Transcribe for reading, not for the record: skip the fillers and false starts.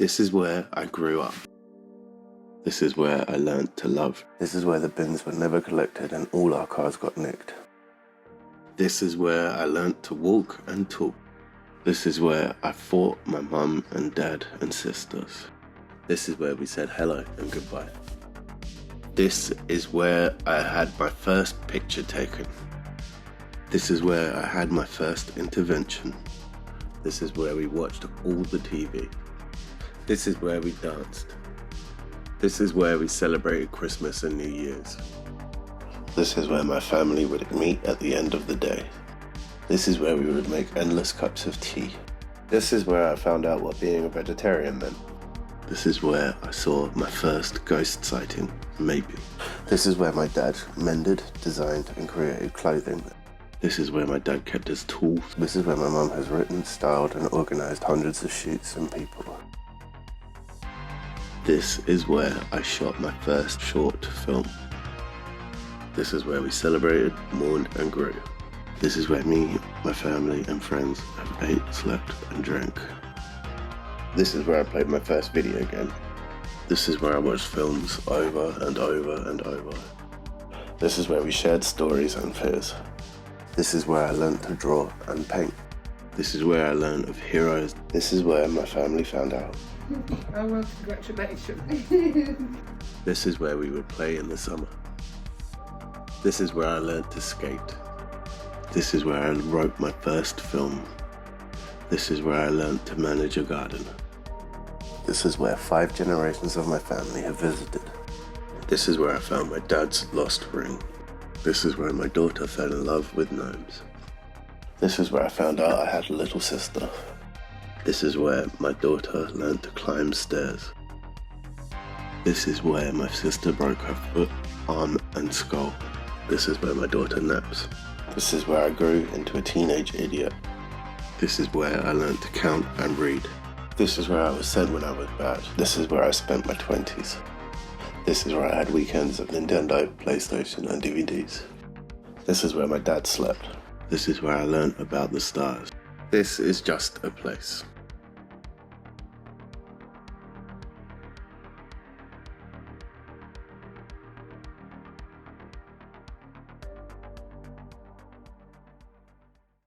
This is where I grew up. This is where I learned to love. This is where the bins were never collected and all our cars got nicked. This is where I learned to walk and talk. This is where I fought my mum and dad and sisters. This is where we said hello and goodbye. This is where I had my first picture taken. This is where I had my first intervention. This is where we watched all the TV. This is where we danced. This is where we celebrated Christmas and New Year's. This is where my family would meet at the end of the day. This is where we would make endless cups of tea. This is where I found out what being a vegetarian meant. This is where I saw my first ghost sighting, maybe. This is where my dad mended, designed and created clothing. This is where my dad kept his tools. This is where my mum has written, styled and organised hundreds of shoots and people. This is where I shot my first short film. This is where we celebrated, mourned and grew. This is where me, my family and friends have ate, slept and drank. This is where I played my first video game. This is where I watched films over and over and over. This is where we shared stories and fears. This is where I learned to draw and paint. This is where I learned of heroes. This is where my family found out. Oh well, congratulations. This is where we would play in the summer. This is where I learned to skate. This is where I wrote my first film. This is where I learned to manage a garden. This is where 5 generations of my family have visited. This is where I found my dad's lost ring. This is where my daughter fell in love with gnomes. This is where I found out I had a little sister. This is where my daughter learned to climb stairs. This is where my sister broke her foot, arm and skull. This is where my daughter naps. This is where I grew into a teenage idiot. This is where I learned to count and read. This is where I was said when I was bad. This is where I spent my 20s. This is where I had weekends of Nintendo, PlayStation and DVDs. This is where my dad slept. This is where I learned about the stars. This is just a place.